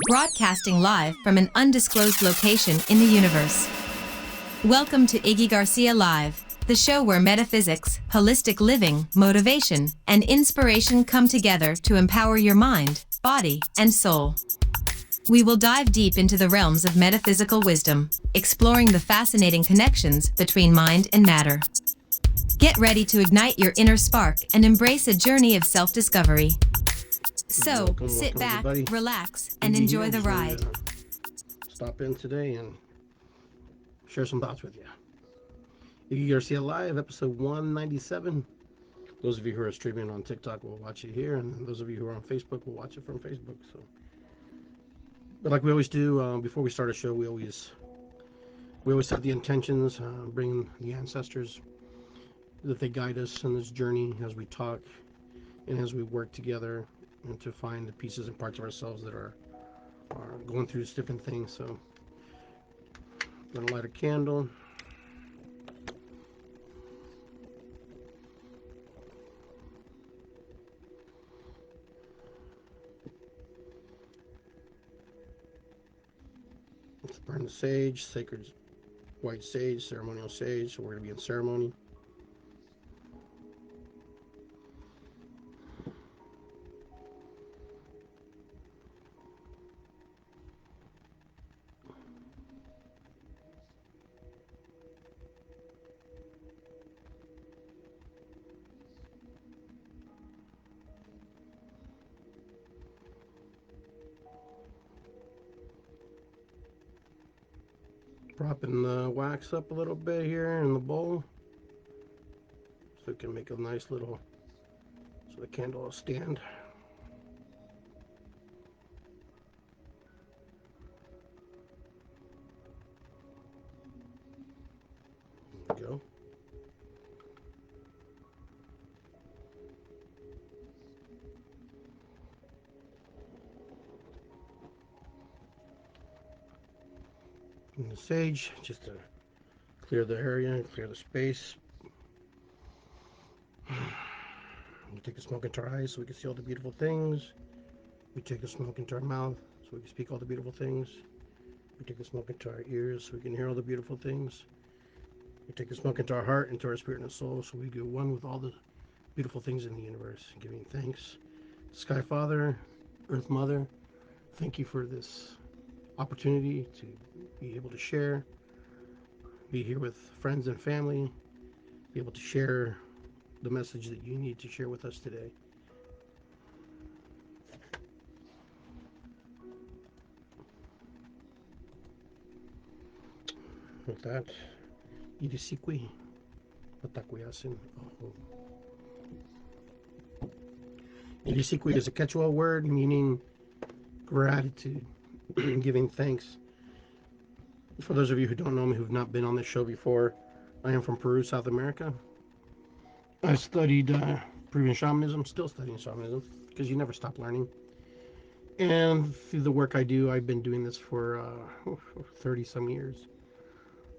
broadcasting live from an undisclosed location in the universe. Welcome to Iggy Garcia Live, the show where metaphysics, holistic living, motivation, and inspiration come together to empower your mind, body, and soul. We will dive deep into the realms of metaphysical wisdom, exploring the fascinating connections between mind and matter. Get ready to ignite your inner spark and embrace a journey of self-discovery. So, sit back, everybody. Relax, and enjoy the ride. Stop in today and share some thoughts with you. Iggy Garcia Live, episode 197. Those of you who are streaming on TikTok will watch it here, and those of you who are on Facebook will watch it from Facebook. But like we always do, before we start a show, we always set the intentions, bring the ancestors, that they guide us in this journey as we talk and as we work together, and to find the pieces and parts of ourselves that are going through different things. So I'm gonna light a candle. Let's burn the sage, sacred white sage, ceremonial sage. So we're gonna be in ceremony. Propping the wax up a little bit here in the bowl, so it can make a nice little, so the candle will stand. There we go. And the sage, just to clear the area, clear the space. We take the smoke into our eyes so we can see all the beautiful things. We take the smoke into our mouth so we can speak all the beautiful things. We take the smoke into our ears so we can hear all the beautiful things. We take the smoke into our heart, into our spirit and soul, so we get one with all the beautiful things in the universe. Giving thanks. Sky Father, Earth Mother, thank you for this opportunity to be able to share, be here with friends and family, be able to share the message that you need to share with us today. With that, Irisikwi, Patakuyasin. Irisikwi is a Quechua word meaning gratitude, giving thanks. For those of you who don't know me, who've not been on this show before, I am from Peru, South America. I studied Peruvian shamanism, still studying shamanism, because you never stop learning. And through the work I do, I've been doing this for 30 some years.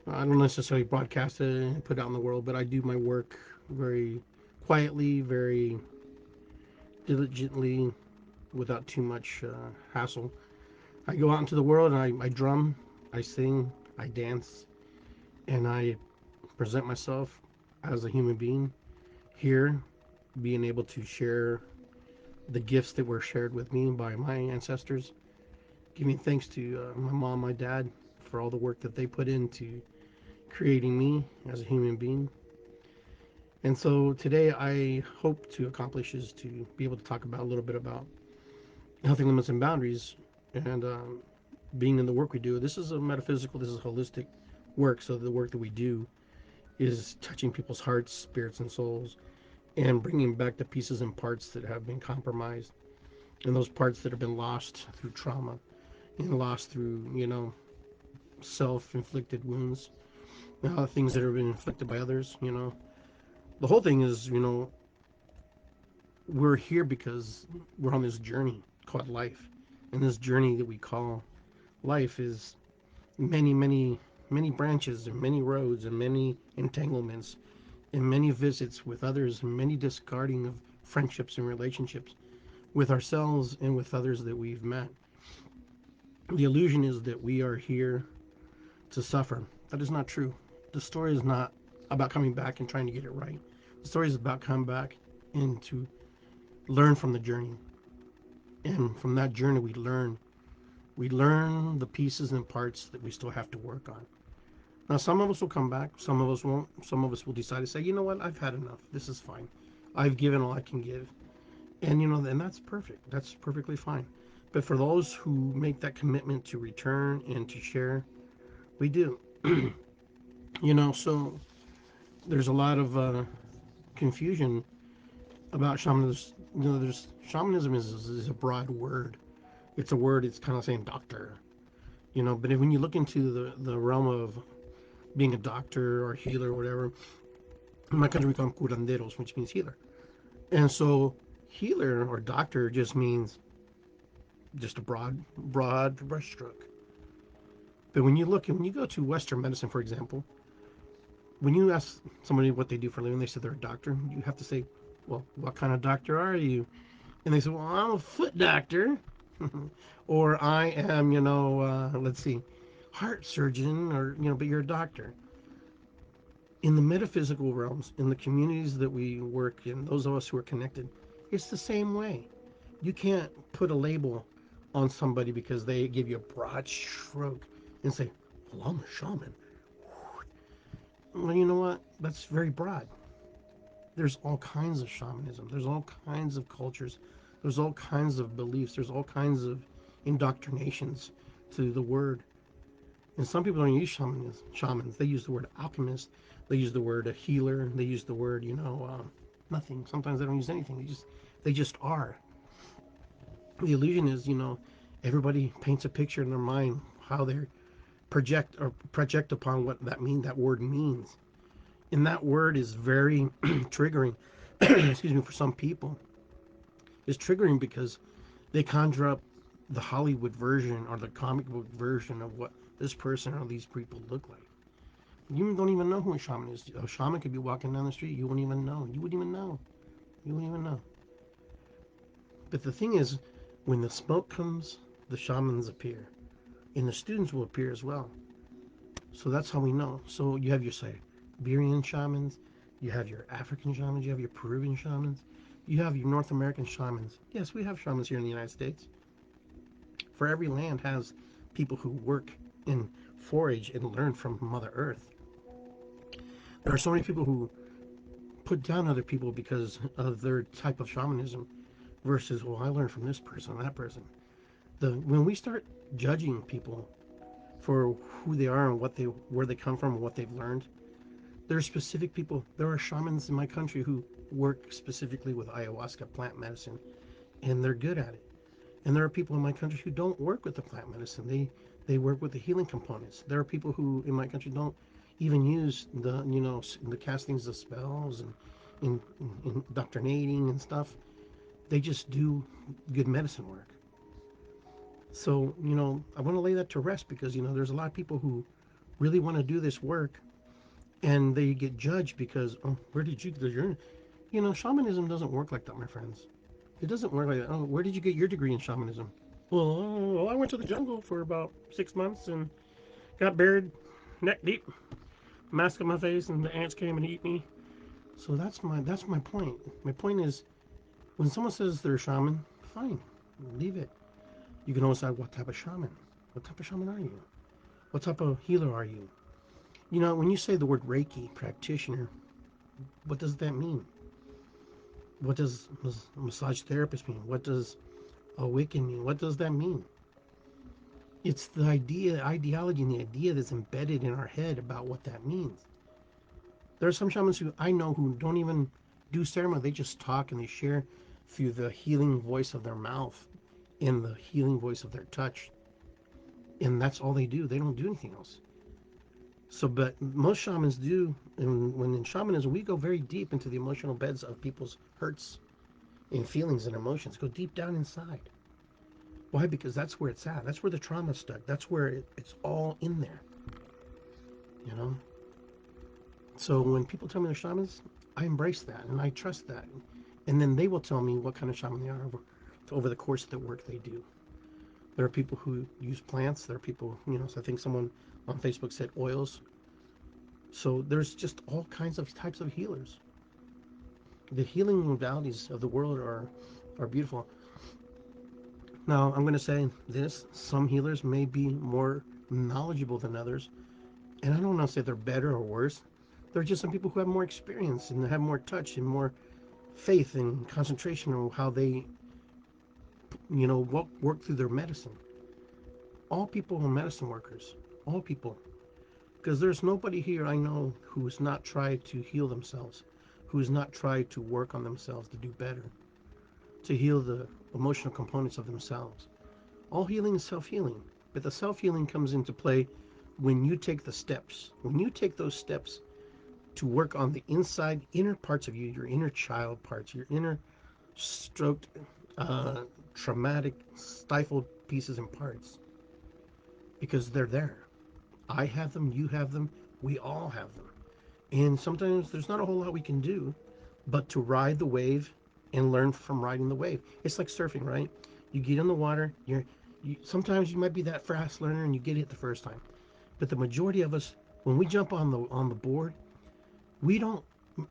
I don't necessarily broadcast it and put it out in the world, but I do my work very quietly, very diligently, without too much hassle. I go out into the world and I drum, I sing, I dance, and I present myself as a human being here, being able to share the gifts that were shared with me by my ancestors, giving thanks to my mom, my dad, for all the work that they put into creating me as a human being. And so today I hope to accomplish is to be able to talk about a little bit about healthy limits and boundaries, and being in the work we do. This is a metaphysical, this is holistic work, so the work that we do is touching people's hearts, spirits, and souls, and bringing back the pieces and parts that have been compromised, and those parts that have been lost through trauma and lost through, self-inflicted wounds, things that have been inflicted by others. The whole thing is, we're here because we're on this journey called life, and this journey that we call life is many branches and many roads and many entanglements and many visits with others and many discarding of friendships and relationships with ourselves and with others that we've met. The illusion is that we are here to suffer. That is not true. The story is not about coming back and trying to get it right. The story is about coming back and to learn from the journey. And from that journey, we learn the pieces and parts that we still have to work on. Now, some of us will come back, some of us won't. Some of us will decide to say, you know what, I've had enough. This is fine. I've given all I can give. And, and that's perfect. That's perfectly fine. But for those who make that commitment to return and to share, we do. So there's a lot of confusion about shamanism. There's shamanism is a broad word. It's a word. It's kind of saying doctor. But when you look into the realm of being a doctor or healer or whatever, in my country we call them curanderos, which means healer. And so healer or doctor just means just a broad brushstroke. But when you go to Western medicine, for example, when you ask somebody what they do for a living, they say they're a doctor. You have to say, well, what kind of doctor are you? And they say, well, I'm a foot doctor, or I am, let's see, heart surgeon, or but you're a doctor. In the metaphysical realms, in the communities that we work in, those of us who are connected, it's the same way. You can't put a label on somebody because they give you a broad stroke and say, well, I'm a shaman. Well, you know what? That's very broad. There's all kinds of shamanism. There's all kinds of cultures. There's all kinds of beliefs. There's all kinds of indoctrinations to the word. And some people don't use shamans. They use the word alchemist. They use the word a healer. They use the word, nothing. Sometimes they don't use anything. They just are. The illusion is, everybody paints a picture in their mind how they project upon what that word means. And that word is very triggering. Excuse me, for some people, is triggering because they conjure up the Hollywood version or the comic book version of what this person or these people look like. You don't even know who a shaman is. A shaman could be walking down the street. You wouldn't even know. You wouldn't even know. You wouldn't even know. But the thing is, when the smoke comes, the shamans appear. And the students will appear as well. So that's how we know. So you have your Siberian shamans, you have your African shamans, you have your Peruvian shamans, you have your North American shamans. Yes, we have shamans here in the United States. For every land has people who work and forage and learn from Mother Earth. There are so many people who put down other people because of their type of shamanism versus, well, I learned from this person, that person. When we start judging people for who they are and where they come from and what they've learned, there are specific people. There are shamans in my country who work specifically with ayahuasca plant medicine, and they're good at it. And there are people in my country who don't work with the plant medicine. They work with the healing components. There are people who in my country don't even use the castings of spells and indoctrinating and stuff. They just do good medicine work. So I want to lay that to rest because there's a lot of people who really want to do this work and they get judged because, oh, where did you get your, shamanism doesn't work like that, my friends. It doesn't work like that. Oh, where did you get your degree in shamanism? Well, I went to the jungle for about 6 months and got buried neck deep, mask on my face, and the ants came and eat me. So that's my point. My point is, when someone says they're a shaman, fine, leave it. You can always say, what type of shaman? What type of shaman are you? What type of healer are you? When you say the word Reiki practitioner, what does that mean? What does massage therapist mean? What does a Wiccan mean? What does that mean? It's the ideology, and the idea that's embedded in our head about what that means. There are some shamans who I know who don't even do ceremony. They just talk and they share through the healing voice of their mouth and the healing voice of their touch. And that's all they do. They don't do anything else. So, but most shamans do, and when in shamanism, we go very deep into the emotional beds of people's hurts and feelings and emotions. Go deep down inside. Why? Because that's where it's at. That's where the trauma's stuck. That's where it's all in there. You know. So when people tell me they're shamans, I embrace that and I trust that, and then they will tell me what kind of shaman they are over the course of the work they do. There are people who use plants. There are people, so I think someone on Facebook said oils. So there's just all kinds of types of healers. The healing modalities of the world are beautiful. Now, I'm going to say this: some healers may be more knowledgeable than others, and I don't want to say they're better or worse. There are just some people who have more experience and have more touch and more faith and concentration on how they, work through their medicine. All people are medicine workers. All people. Because there's nobody here I know who's not tried to heal themselves, who's not tried to work on themselves to do better, to heal the emotional components of themselves. All healing is self healing, but the self healing comes into play when you take the steps. When you take those steps to work on the inside, inner parts of you, your inner child parts, your inner stroked, uh, traumatic, stifled pieces and parts, because they're there. I have them, you have them, we all have them. And sometimes there's not a whole lot we can do but to ride the wave and learn from riding the wave. It's like surfing, right? You get in the water, sometimes you might be that fast learner and you get it the first time. But the majority of us, when we jump on the board, we don't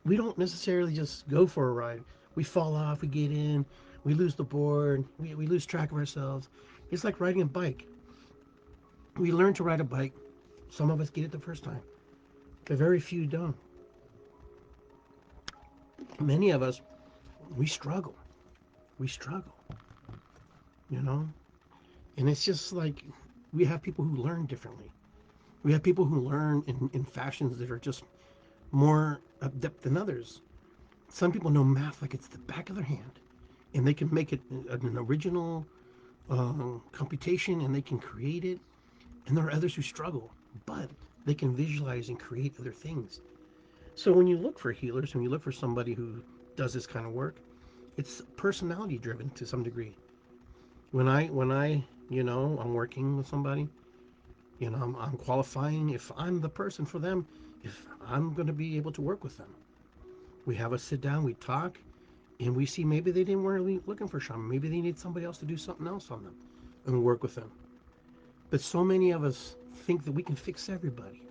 we don't necessarily just go for a ride. We fall off, we get in, we lose the board, we lose track of ourselves. It's like riding a bike. We learn to ride a bike. Some of us get it the first time, but very few don't. Many of us, we struggle. We struggle, you know? And it's just like we have people who learn differently. We have people who learn in fashions that are just more adept than others. Some people know math like it's the back of their hand, and they can make it an original computation and they can create it. And there are others who struggle, but they can visualize and create other things. So when you look for healers, when you look for somebody who does this kind of work, it's personality driven to some degree. When I I'm working with somebody, I'm qualifying if I'm the person for them, if I'm going to be able to work with them. We have a sit down, we talk, and we see maybe they didn't really looking for shaman. Maybe they need somebody else to do something else on them and work with them. But so many of us think that we can fix everybody.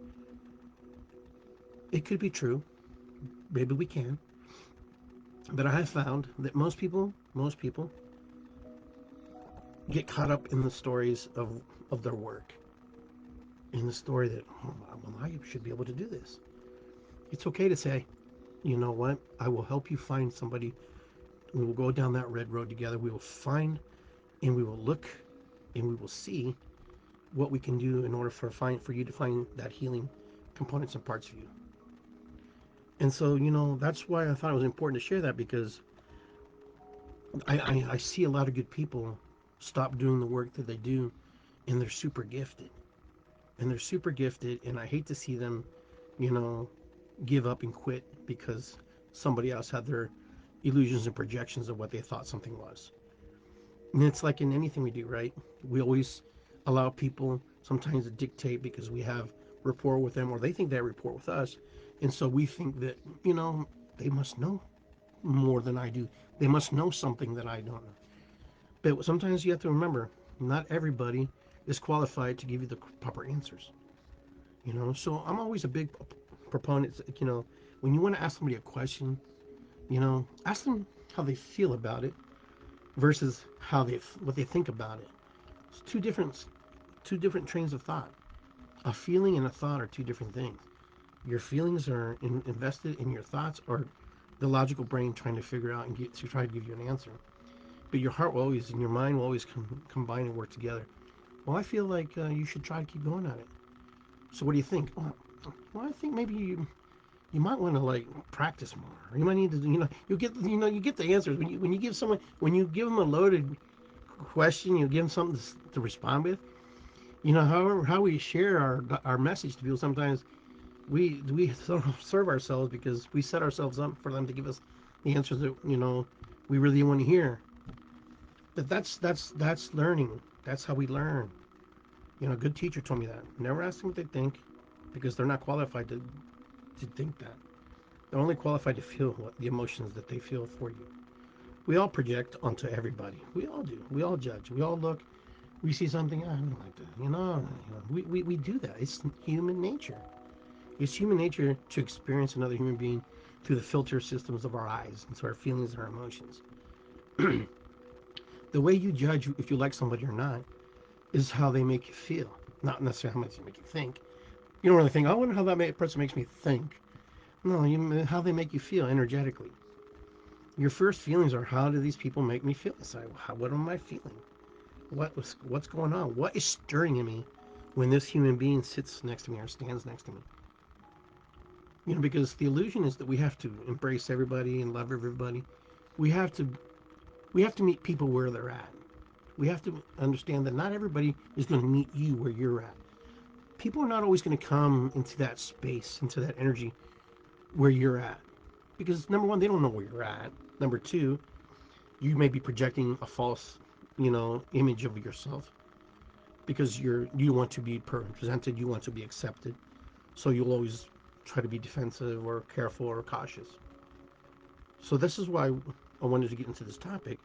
It could be true. Maybe we can. But I have found that most people get caught up in the stories of their work. In the story that, oh, well, I should be able to do this. It's okay to say, you know what? I will help you find somebody. We will go down that red road together. We will find and we will look and we will see what we can do in order for you to find that healing components and parts of you. And so, that's why I thought it was important to share that, because I see a lot of good people stop doing the work that they do, and they're super gifted. And they're super gifted, and I hate to see them, you know, give up and quit because somebody else had their illusions and projections of what they thought something was. And it's like in anything we do, right? We always allow people sometimes to dictate because we have rapport with them or they think they have rapport with us. And so we think that, they must know more than I do. They must know something that I don't know. But sometimes you have to remember, not everybody is qualified to give you the proper answers. So I'm always a big proponent. When you want to ask somebody a question, ask them how they feel about it versus what they think about it. It's two different trains of thought. A feeling and a thought are two different things. Your feelings are invested in your thoughts, or the logical brain trying to figure out and to try to give you an answer. But your heart will always and your mind will always combine and work together. Well, I feel like you should try to keep going at it. So what do you think? Well, I think maybe you might want to like practice more. Or you might need to, you get the answers when you give them a loaded question, you give them something to respond with. However, how we share our message to people, sometimes we sort of serve ourselves because we set ourselves up for them to give us the answers that we really want to hear. But that's learning. That's how we learn. A good teacher told me that. Never ask them what they think, because they're not qualified to think that. They're only qualified to feel the emotions that they feel for you. We all project onto everybody. We all do. We all judge. We all look. We see something, I don't like that. We do that. It's human nature. It's human nature to experience another human being through the filter systems of our eyes and so our feelings and our emotions. The way you judge if you like somebody or not is how they make you feel, not necessarily how much they make you think. You don't really think, I wonder how that person makes me think. No, how they make you feel energetically. Your first feelings are, how do these people make me feel? It's like, what am I feeling? What's going on? What is stirring in me when this human being sits next to me or stands next to me? Because the illusion is that we have to embrace everybody and love everybody. We have to meet people where they're at. We have to understand that not everybody is going to meet you where you're at. People are not always going to come into that space, into that energy where you're at. Because number one, they don't know where you're at. Number two, you may be projecting a false, image of yourself because you want to be presented, you want to be accepted. So you'll always try to be defensive or careful or cautious. So this is why I wanted to get into this topic,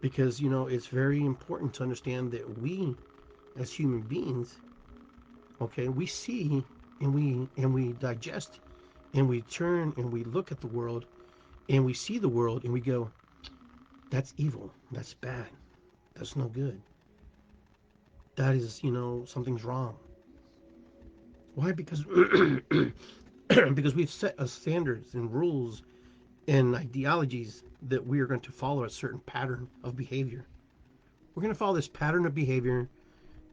because it's very important to understand that we as human beings, okay, we see and we digest and we turn and we look at the world and we see the world and we go, that's evil, that's bad, that's no good, that is, something's wrong. Why? Because because we've set standards and rules and ideologies that we are going to follow a certain pattern of behavior. We're going to follow this pattern of behavior,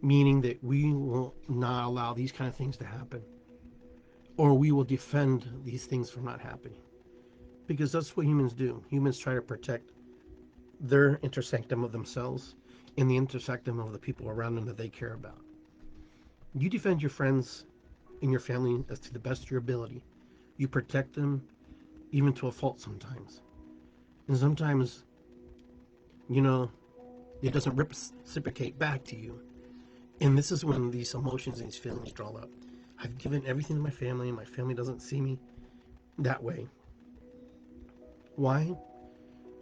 meaning that we will not allow these kind of things to happen, or we will defend these things from not happening. Because that's what humans do. Humans try to protect their intersectum of themselves and the intersectum of the people around them that they care about. You defend your friends and your family as to the best of your ability. You protect them even to a fault sometimes. And sometimes, you know, it doesn't reciprocate back to you. And this is when these emotions and these feelings draw up. I've given everything to my family, and my family doesn't see me that way. Why?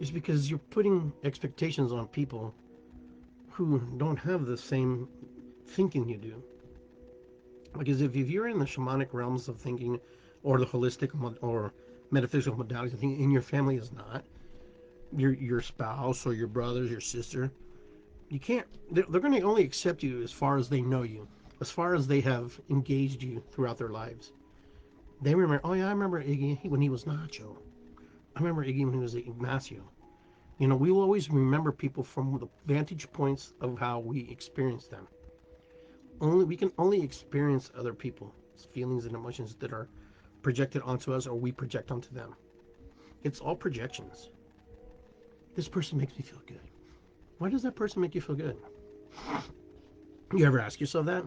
It's because you're putting expectations on people who don't have the same thinking you do. Because if you're in the shamanic realms of thinking, or the holistic or metaphysical modalities of thinking, and your family is not, your spouse or your brothers, your sister, you can't. They're going to only accept you as far as they know you, as far as they have engaged you throughout their lives. They remember. Oh yeah, I remember Iggy when he was Nacho. I remember Iggy when he was Ignacio. We will always remember people from the vantage points of how we experience them. We can only experience other people's feelings and emotions that are projected onto us, or we project onto them. It's all projections. This person makes me feel good. Why does that person make you feel good? You ever ask yourself that?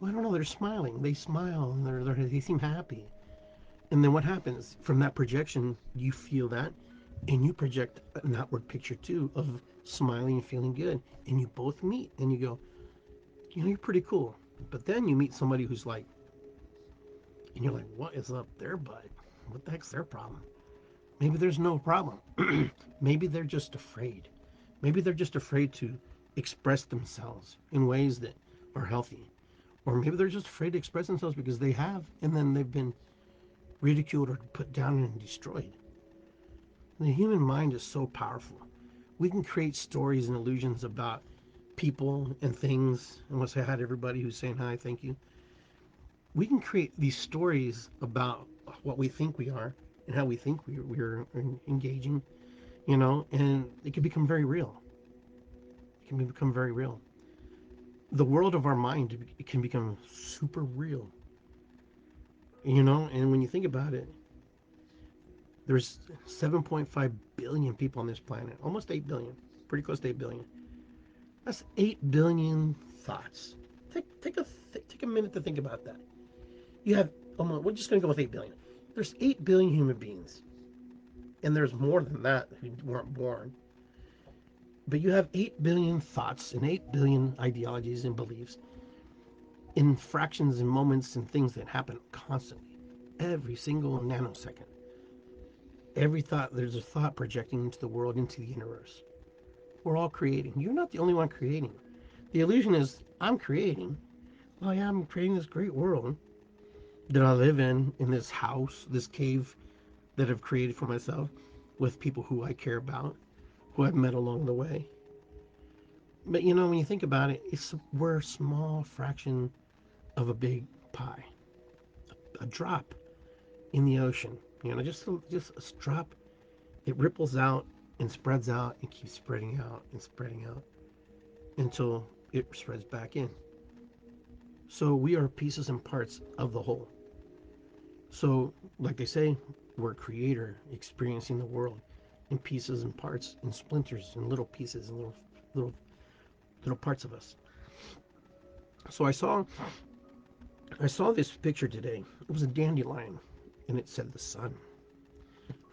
Well, I don't know. They're smiling. They smile. And they seem happy. And then what happens? From that projection, you feel that, and you project an outward picture too of smiling and feeling good. And you both meet, and you go, you're pretty cool. But then you meet somebody who's like, and you're like, what is up their butt? What the heck's their problem? Maybe there's no problem. Maybe they're just afraid. Maybe they're just afraid to express themselves in ways that are healthy. Or maybe they're just afraid to express themselves because they have, and then they've been ridiculed or put down and destroyed. The human mind is so powerful. We can create stories and illusions about people and things. I want to say hi to everybody who's saying hi, thank you. We can create these stories about what we think we are and how we think we're engaging, and it can become very real. It can become very real. The world of our mind, it can become super real, and when you think about it, there's 7.5 billion people on this planet, almost 8 billion, pretty close to 8 billion. That's 8 billion thoughts. Take a minute to think about that. You have, we're just going to go with 8 billion. There's 8 billion human beings, and there's more than that who weren't born. But you have 8 billion thoughts and 8 billion ideologies and beliefs in fractions and moments and things that happen constantly, every single nanosecond. Every thought, there's a thought projecting into the world, into the universe. We're all creating. You're not the only one creating. The illusion is I'm creating. Oh yeah, I'm creating this great world that I live in this house, this cave that I've created for myself with people who I care about, who I've met along the way. But you know, when you think about it, we're a small fraction of a big pie, a drop in the ocean. You know, just a drop. It ripples out and spreads out and keeps spreading out and spreading out until it spreads back in. So we are pieces and parts of the whole. So, like they say, we're a creator experiencing the world in pieces and parts, in splinters, and little pieces, and little little parts of us. So I saw this picture today. It was a dandelion, and it said the sun.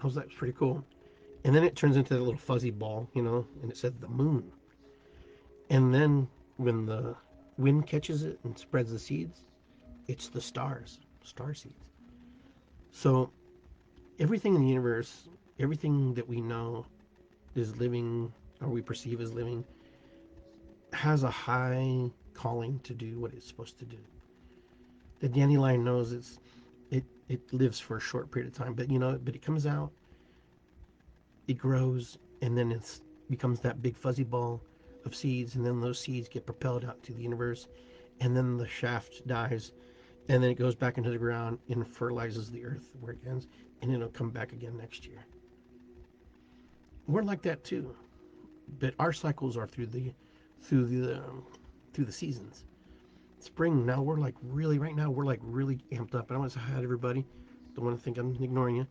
I was like, pretty cool. And then it turns into a little fuzzy ball, you know, and it said the moon. And then when the wind catches it and spreads the seeds, it's the stars, star seeds. So everything in the universe, everything that we know is living or we perceive as living has a high calling to do what it's supposed to do. The dandelion knows it lives for a short period of time, but you know, but it comes out, it grows, and then it becomes that big fuzzy ball of seeds, and then those seeds get propelled out to the universe, and then the shaft dies, and then it goes back into the ground and fertilizes the earth where it ends, and it'll come back again next year. We're like that too, but our cycles are through the through the seasons. Spring now we're like really right now we're like really amped up. I don't want to say hi to everybody. Don't want to think I'm ignoring you,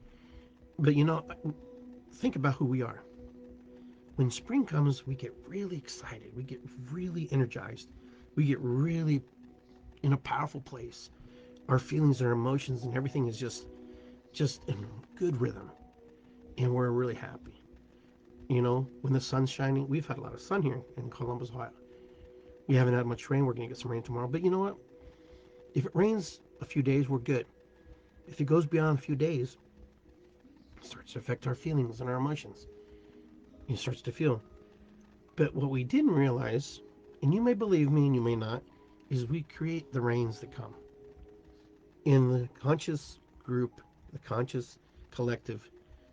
but you know, think about who we are. When spring comes, we get really excited. We get really energized. We get really in a powerful place. Our feelings, our emotions, and everything is just in good rhythm, and we're really happy. You know, when the sun's shining, we've had a lot of sun here in Columbus, Ohio. We haven't had much rain. We're gonna get some rain tomorrow. But you know what? If it rains a few days, we're good. If it goes beyond a few days, it starts to affect our feelings and our emotions. It starts to feel. But what we didn't realize, and you may believe me and you may not, is we create the rains that come. In the conscious group, the conscious collective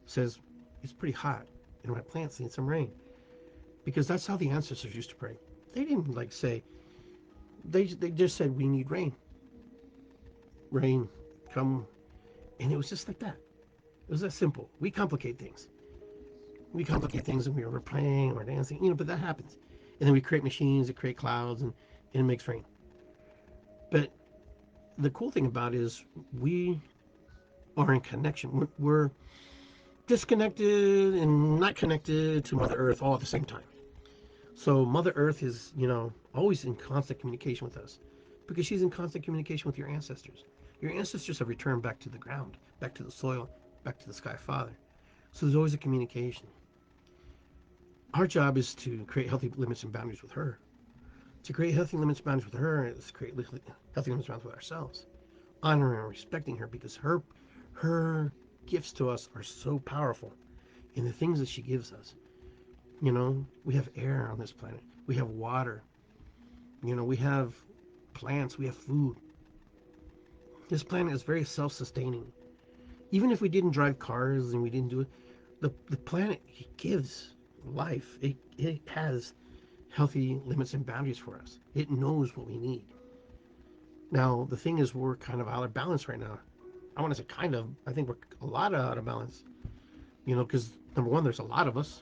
says it's pretty hot and my plants need some rain. Because that's how the ancestors used to pray. They didn't like say, they just said we need rain. Rain, come. And it was just like that. It was that simple. We complicate things. We complicate things and we're playing or dancing, you know, but that happens. And then we create machines that create clouds and it makes rain. But the cool thing about it is we are in connection. We're disconnected and not connected to Mother Earth all at the same time. So Mother Earth is, you know, always in constant communication with us because she's in constant communication with your ancestors. Your ancestors have returned back to the ground, back to the soil, back to the Sky Father. So there's always a communication. Our job is to create healthy limits and boundaries with her. To create healthy limits and boundaries with her is to create healthy limits and boundaries with ourselves. Honoring and respecting her because her gifts to us are so powerful in the things that she gives us. You know, we have air on this planet. We have water. You know, we have plants. We have food. This planet is very self-sustaining. Even if we didn't drive cars and we didn't do it, the planet gives life. It has healthy limits and boundaries for us. It knows what we need. Now, the thing is, we're kind of out of balance right now. I want to say kind of. I think we're a lot out of balance. You know, because number one, there's a lot of us.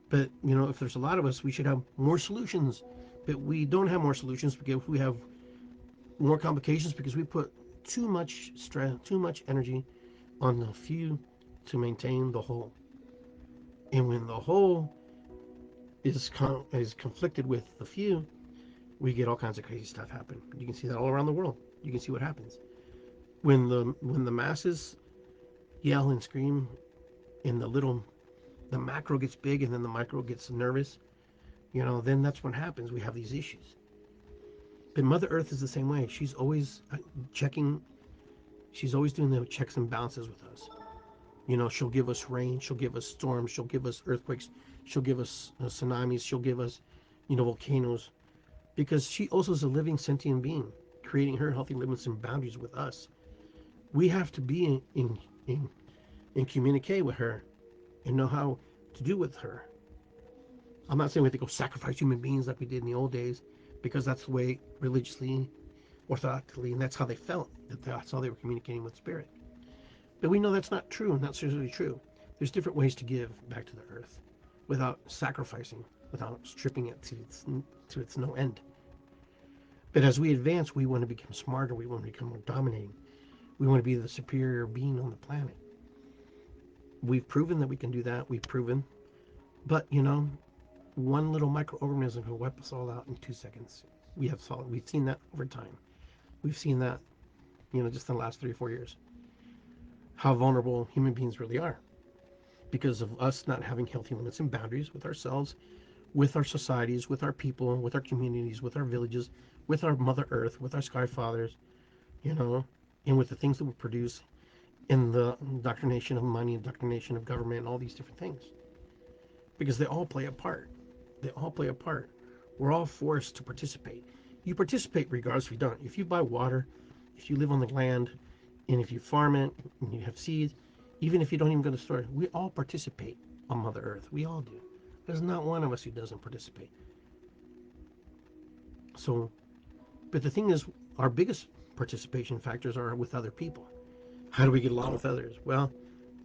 But, you know, if there's a lot of us, we should have more solutions. But we don't have more solutions because we have more complications because we put too much stress, too much energy on the few to maintain the whole. And when the whole is conflicted with the few, we get all kinds of crazy stuff happen. You can see that all around the world. You can see what happens when the masses yell and scream, and the macro gets big, and then the micro gets nervous. You know, then that's what happens. We have these issues. But Mother Earth is the same way. She's always checking. She's always doing the checks and balances with us. You know, she'll give us rain. She'll give us storms. She'll give us earthquakes. She'll give us tsunamis. She'll give us, volcanoes, because she also is a living sentient being, creating her healthy limits and boundaries with us. We have to be in communicate with her and know how to do with her. I'm not saying we have to go sacrifice human beings like we did in the old days, because that's the way religiously, orthodoxly, and that's how they felt. That's how they were communicating with spirit. But we know that's not true, and that's really true. There's different ways to give back to the earth without sacrificing, without stripping it to its no end. But as we advance, we want to become smarter. We want to become more dominating. We want to be the superior being on the planet. We've proven that we can do that. We've proven. But, one little microorganism can wipe us all out in 2 seconds. We've seen that over time. We've seen that, just in the last 3 or 4 years, how vulnerable human beings really are because of us not having healthy limits and boundaries with ourselves, with our societies, with our people, with our communities, with our villages, with our Mother Earth, with our Sky Fathers, and with the things that we produce in the indoctrination of money, indoctrination of government, and all these different things. Because they all play a part. They all play a part. We're all forced to participate. You participate regardless if you don't. If you buy water, if you live on the land, and if you farm it, and you have seeds, even if you don't even go to the store, we all participate on Mother Earth. We all do. There's not one of us who doesn't participate. So, but the thing is, our biggest participation factors are with other people. How do we get along with others? Well,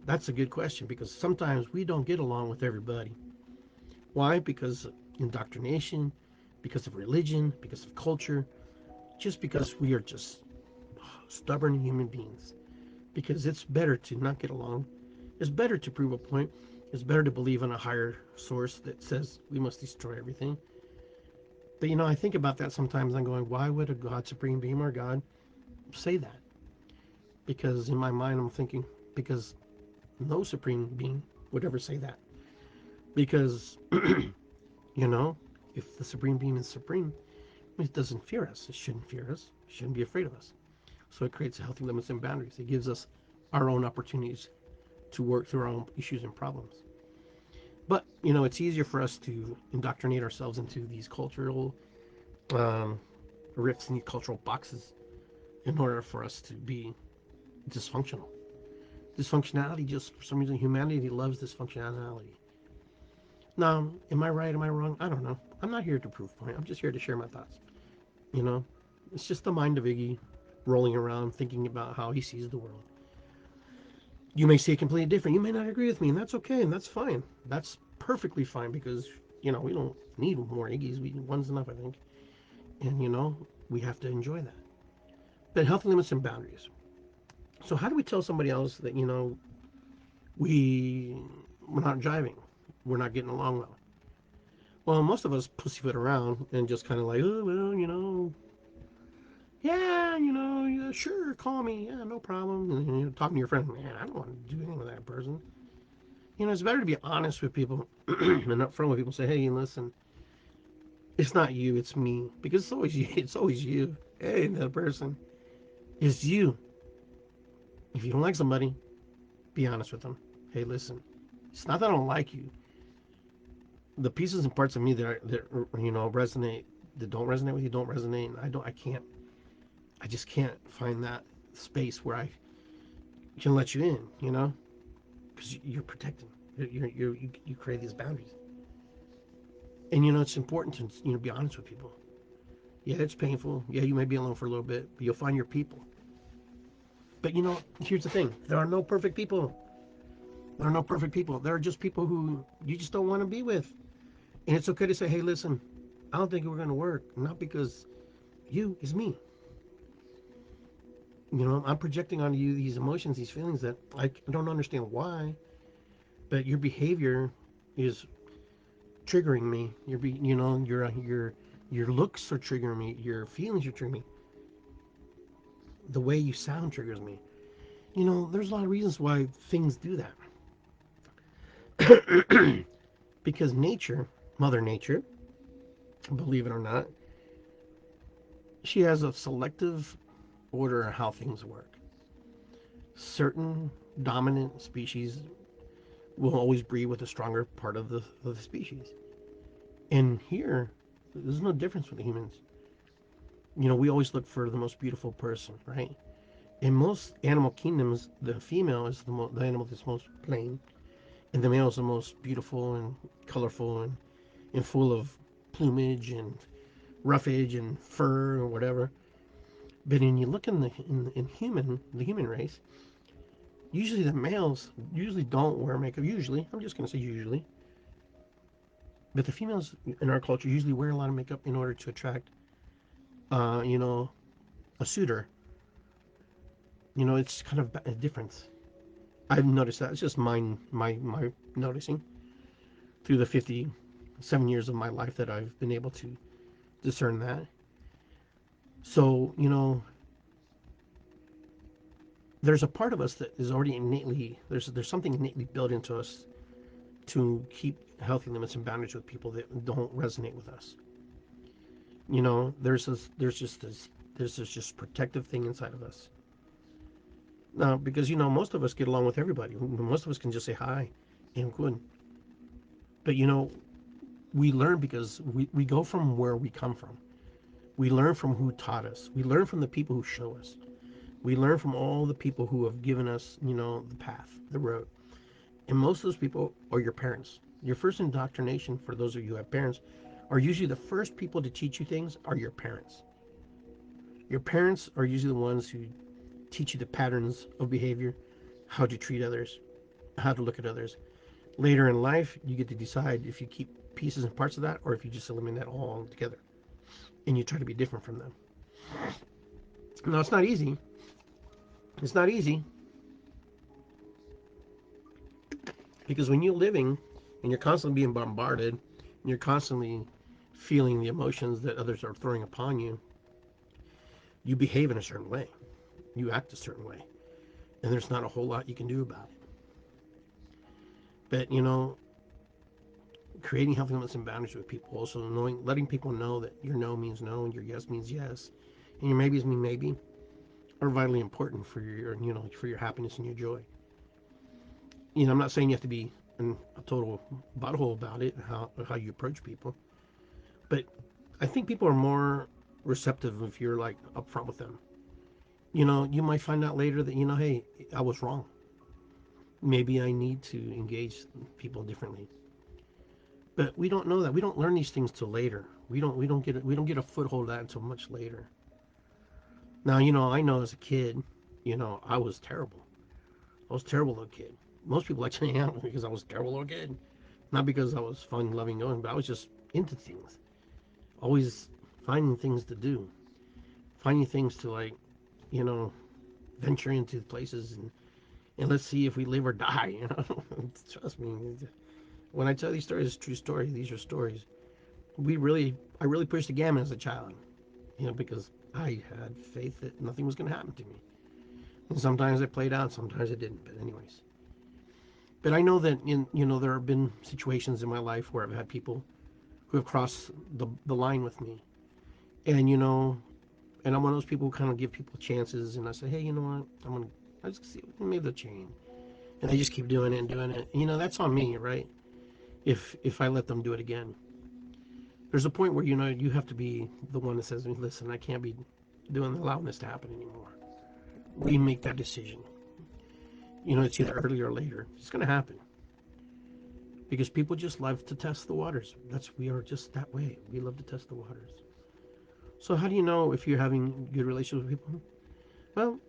that's a good question, because sometimes we don't get along with everybody. Why? Because of indoctrination, because of religion, because of culture, just because we are just stubborn human beings. Because it's better to not get along. It's better to prove a point. It's better to believe in a higher source that says we must destroy everything. But I think about that sometimes. I'm going, why would a God, Supreme Being, or God say that? Because in my mind, I'm thinking, because no Supreme Being would ever say that. Because, if the Supreme Being is supreme, it doesn't fear us. It shouldn't fear us. It shouldn't be afraid of us. So it creates healthy limits and boundaries. It gives us our own opportunities to work through our own issues and problems. But, it's easier for us to indoctrinate ourselves into these cultural rifts and cultural boxes in order for us to be dysfunctional. Dysfunctionality, just for some reason, humanity loves dysfunctionality. Now, am I right? Am I wrong? I don't know. I'm not here to prove point. I'm just here to share my thoughts. You know, it's just the mind of Iggy rolling around thinking about how he sees the world. You may see it completely different. You may not agree with me, and that's okay, and that's fine. That's perfectly fine, because we don't need more Iggy's. One's enough, I think. And we have to enjoy that. But healthy limits and boundaries. So how do we tell somebody else that we're not jiving, we're not getting along well? Well, most of us pussyfoot around and just kind of like, oh well, yeah, yeah, sure, call me, yeah, no problem. And talking to your friend, man, I don't want to do anything with that person. It's better to be honest with people and upfront with people. Say, hey, listen, it's not you, it's me, because it's always you. It's always you. Hey, that person, it's you. If you don't like somebody, be honest with them. Hey, listen, it's not that I don't like you. The pieces and parts of me that resonate, that don't resonate with you, don't resonate. And I just can't find that space where I can let you in. Because you're protecting. You create these boundaries. And it's important to be honest with people. Yeah, it's painful. Yeah, you may be alone for a little bit, but you'll find your people. But here's the thing: there are no perfect people. There are no perfect people. There are just people who you just don't want to be with. And it's okay to say, hey, listen, I don't think we're going to work. Not because you, is me. I'm projecting onto you these emotions, these feelings that I don't understand why, but your behavior is triggering me. Your looks are triggering me. Your feelings are triggering me. The way you sound triggers me. There's a lot of reasons why things do that. Because nature, Mother Nature, believe it or not, she has a selective order of how things work. Certain dominant species will always breed with the stronger part of the species. And here, there's no difference with the humans. We always look for the most beautiful person, right? In most animal kingdoms, the female is the animal that's most plain, and the male is the most beautiful and colorful and full of plumage and roughage and fur or whatever. But when you look in the human race, usually the males usually don't wear makeup. Usually, I'm just gonna say usually, but the females in our culture usually wear a lot of makeup in order to attract, uh, you know, a suitor. It's kind of a difference. I've noticed that. It's just my noticing through the 57 years of my life that I've been able to discern that. So, there's a part of us that is already innately there's something innately built into us to keep healthy limits and boundaries with people that don't resonate with us. There's this just protective thing inside of us. Now, because most of us get along with everybody. Most of us can just say hi and good. But we learn because we go from where we come from. We learn from who taught us. We learn from the people who show us. We learn from all the people who have given us, the path, the road. And most of those people are your parents. Your first indoctrination, for those of you who have parents, are usually the first people to teach you things are your parents. Your parents are usually the ones who teach you the patterns of behavior, how to treat others, how to look at others. Later in life, you get to decide if you keep pieces and parts of that or if you just eliminate that all altogether and you try to be different from them. Now, it's not easy. It's not easy because when you're living and you're constantly being bombarded and you're constantly feeling the emotions that others are throwing upon you, you behave in a certain way. You act a certain way. And there's not a whole lot you can do about it. But, creating healthy limits and boundaries with people, also letting people know that your no means no and your yes means yes, and your maybes mean maybe, are vitally important for your happiness and your joy. I'm not saying you have to be a total butthole about it, how you approach people, but I think people are more receptive if you're like upfront with them. You might find out later that hey, I was wrong. Maybe I need to engage people differently. But we don't know that. We don't learn these things till later. We don't get a foothold of that until much later. Now, I know as a kid, I was terrible. I was a terrible little kid. Most people like to hang out with me because I was a terrible little kid. Not because I was fun, loving, going, but I was just into things. Always finding things to do. Finding things to like, you know, venture into places and let's see if we live or die. Trust me. When I tell these stories, it's a true story. These are stories. I really pushed the gamut as a child, because I had faith that nothing was going to happen to me. And sometimes it played out, sometimes it didn't. But anyways, but I know that there have been situations in my life where I've had people who have crossed the line with me, and and I'm one of those people who kind of give people chances, and I say, hey, you know what, I just see maybe they'll change, and they just keep doing it and doing it. That's on me, right? If I let them do it again, there's a point where you have to be the one that says, listen, I can't be allowing this to happen anymore. We make that decision. It's either early or later. It's going to happen because people just love to test the waters. We are just that way. We love to test the waters. So how do you know if you're having good relationships with people? Well,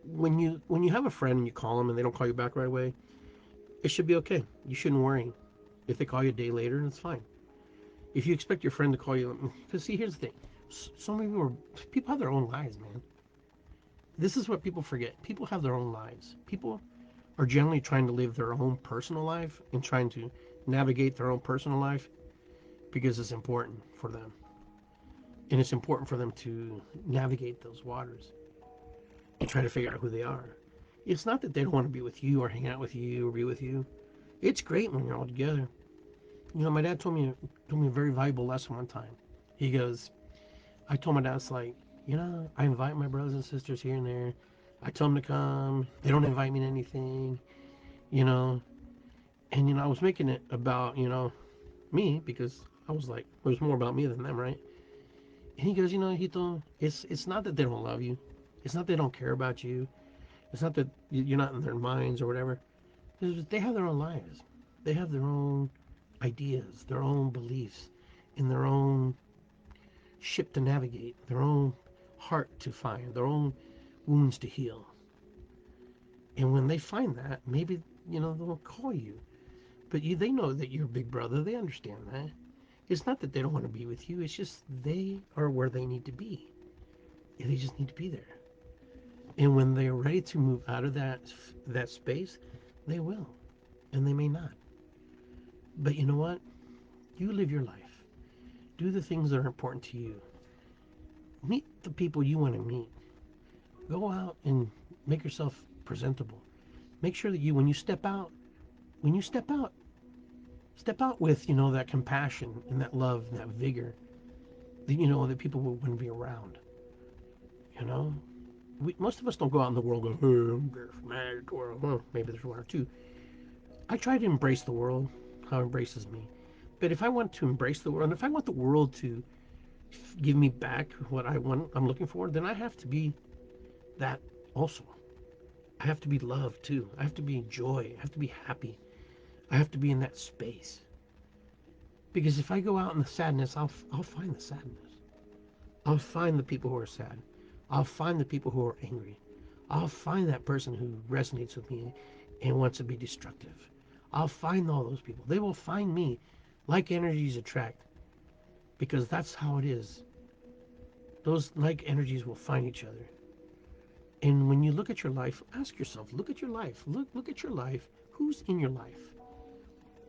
when you have a friend and you call them and they don't call you back right away, it should be okay. You shouldn't worry. If they call you a day later, it's fine. If you expect your friend to call you, because see, here's the thing: so many people have their own lives, man. This is what people forget. People have their own lives. People are generally trying to live their own personal life and trying to navigate their own personal life because it's important for them. And it's important for them to navigate those waters and try to figure out who they are. It's not that they don't want to be with you or hang out with you or be with you. It's great when you're all together. My dad told me a very valuable lesson one time. He goes, I told my dad, it's like, I invite my brothers and sisters here and there. I tell them to come. They don't invite me to anything, you know. And I was making it about me, because I was like, it was more about me than them, right? And he goes, Hito, it's not that they don't love you, it's not they don't care about you, it's not that you're not in their minds or whatever. They have their own lives, they have their own ideas, their own beliefs, and their own ship to navigate, their own heart to find, their own wounds to heal. And when they find that, maybe they'll call you. But they know that you're big brother. They understand that. It's not that they don't want to be with you. It's just they are where they need to be. And they just need to be there. And when they're ready to move out of that space, they will, and they may not. But you know what? You live your life. Do the things that are important to you. Meet the people you want to meet. Go out and make yourself presentable. Make sure that when you step out with that compassion and that love and that vigor. That that people will want to be around. You know, most of us don't go out in the world and go, "Hey, I'm mad," or well, maybe there's one or two. I try to embrace the world how it embraces me. But if I want to embrace the world, and if I want the world to give me back what I'm looking for, then I have to be that also. I have to be love too. I have to be joy. I have to be happy. I have to be in that space. Because if I go out in the sadness, I'll find the sadness. I'll find the people who are sad. I'll find the people who are angry. I'll find that person who resonates with me and wants to be destructive. I'll find all those people. They will find me. Like energies attract, because that's how it is. Those like energies will find each other. And when you look at your life, ask yourself, look at your life. Look at your life. Who's in your life?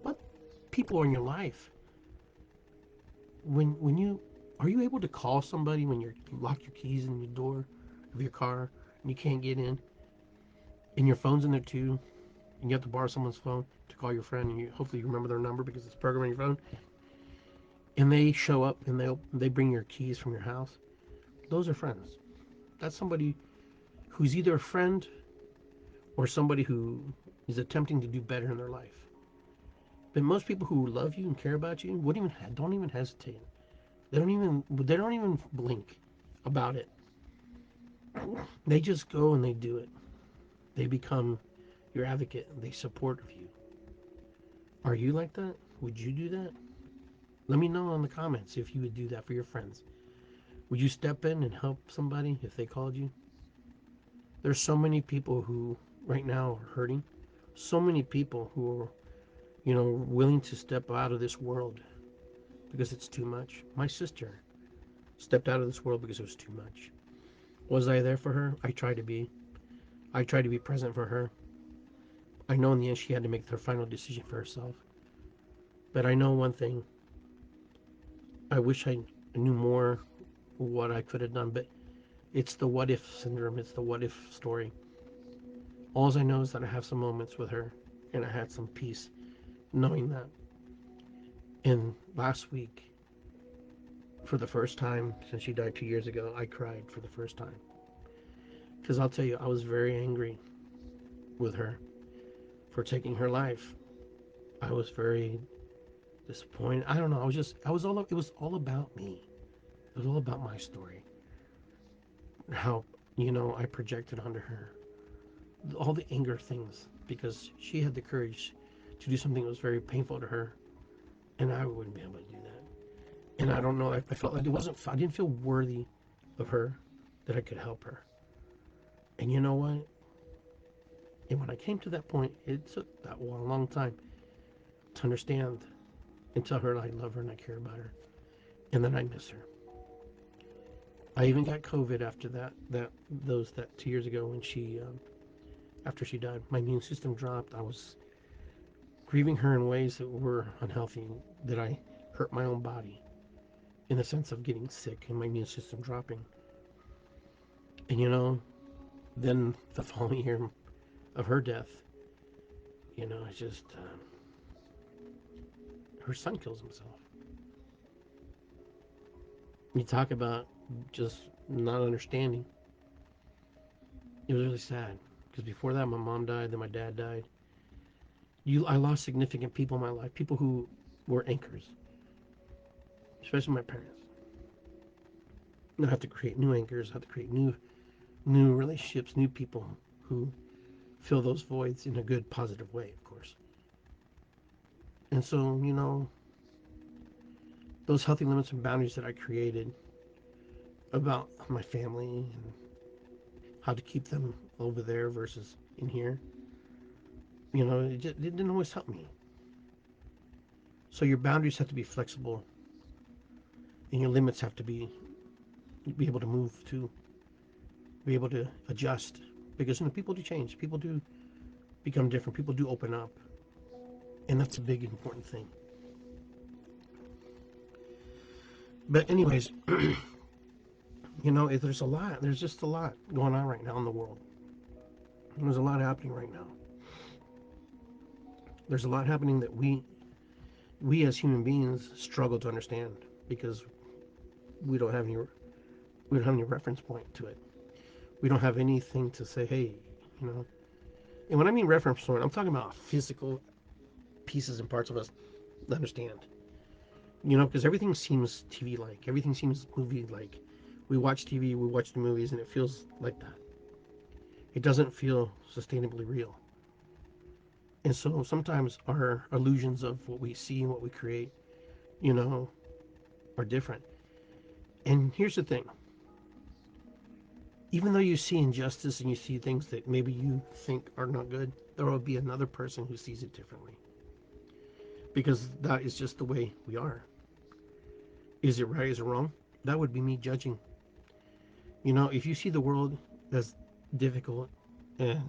What people are in your life? When you are you able to call somebody when you lock your keys in your door of your car and you can't get in, and your phone's in there too, and you have to borrow someone's phone to call your friend, and hopefully you remember their number because it's programmed on your phone, and they show up and they bring your keys from your house. Those are friends. That's somebody who's either a friend or somebody who is attempting to do better in their life. But most people who love you and care about you don't even hesitate. They don't even blink about it. They just go and they do it. They become your advocate. They support of you. Are you like that? Would you do that? Let me know in the comments if you would do that for your friends. Would you step in and help somebody if they called you? There's so many people who right now are hurting. So many people who are, willing to step out of this world because it's too much. My sister stepped out of this world because it was too much. Was I there for her? I tried to be. I tried to be present for her. I know in the end she had to make her final decision for herself. But I know one thing. I wish I knew more what I could have done, but it's the what if syndrome. It's the what if story. All I know is that I have some moments with her and I had some peace knowing that. And last week, for the first time since she died 2 years ago, I cried for the first time. Because I'll tell you, I was very angry with her for taking her life. I was very disappointed. I don't know. It was all about me. It was all about my story. How, I projected onto her all the anger things because she had the courage to do something that was very painful to her, and I wouldn't be able to do that. And I don't know. I felt like I didn't feel worthy of her, that I could help her. And you know what? And when I came to that point, it took that long time to understand and tell her I love her and I care about her, and then I miss her. I even got COVID after that 2 years ago when after she died. My immune system dropped. I was grieving her in ways that were unhealthy, that I hurt my own body in the sense of getting sick and my immune system dropping. And then the following year of her death, it's just her son kills himself. You talk about just not understanding. It was really sad because before that, my mom died, then my dad died, I lost significant people in my life, people who were anchors, especially my parents. And I have to create new anchors. I have to create new relationships, new people who fill those voids in a good, positive way, of course. And so, those healthy limits and boundaries that I created about my family and how to keep them over there versus in here, it didn't always help me. So your boundaries have to be flexible, and your limits have to be able to move to, be able to adjust, because people do change, people do become different, people do open up, and that's a big important thing. But anyways, there's just a lot going on right now in the world. There's a lot happening right now. There's a lot happening that we as human beings struggle to understand because we don't have any we don't have any reference point to it. We don't have anything to say, hey, you know. And when I mean reference point, I'm talking about physical pieces and parts of us that understand. Because everything seems TV like, everything seems movie like. We watch TV, we watch the movies, and it feels like that. It doesn't feel sustainably real. And so sometimes our illusions of what we see and what we create, you know, are different. And here's the thing, even though you see injustice and you see things that maybe you think are not good, there will be another person who sees it differently. Because that is just the way we are. Is it right? Is it wrong? That would be me judging. If you see the world as difficult and,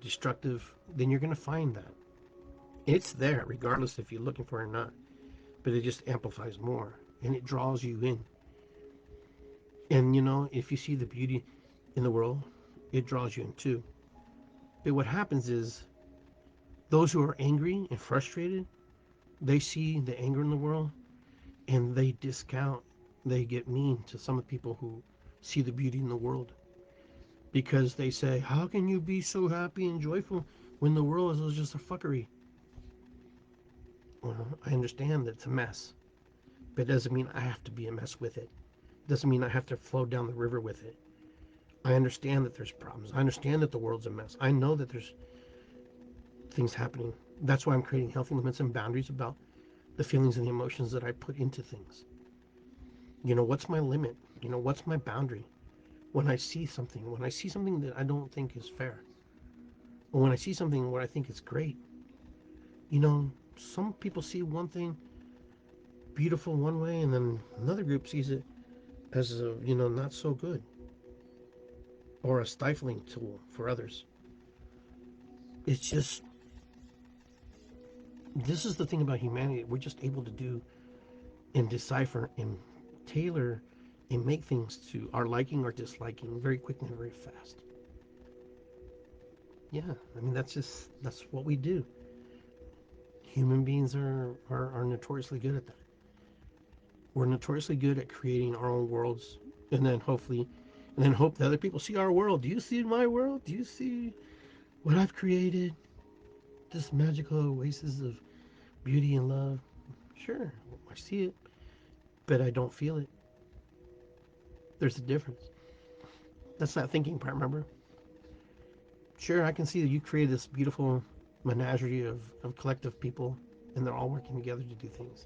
destructive, then you're going to find that. It's there, regardless if you're looking for it or not. But it just amplifies more and it draws you in. And, if you see the beauty in the world, it draws you in too. But what happens is those who are angry and frustrated, they see the anger in the world and they discount, they get mean to some of the people who see the beauty in the world. Because they say, how can you be so happy and joyful when the world is just a fuckery? Well, I understand that it's a mess, but it doesn't mean I have to be a mess with it. It doesn't mean I have to flow down the river with it. I understand that there's problems. I understand that the world's a mess. I know that there's things happening. That's why I'm creating healthy limits and boundaries about the feelings and the emotions that I put into things. What's my limit? What's my boundary? When I see something that I don't think is fair, or when I see something where I think it's great, some people see one thing beautiful one way, and then another group sees it as not so good, or a stifling tool for others. It's just, this is the thing about humanity. We're just able to do and decipher and tailor and make things to our liking or disliking very quickly and very fast. Yeah, I mean, that's what we do. Human beings are notoriously good at that. We're notoriously good at creating our own worlds, and then hope that other people see our world. Do you see my world? Do you see what I've created? This magical oasis of beauty and love. Sure, I see it, but I don't feel it. There's a difference. That's that thinking part, remember? Sure, I can see that you created this beautiful menagerie of collective people, and they're all working together to do things.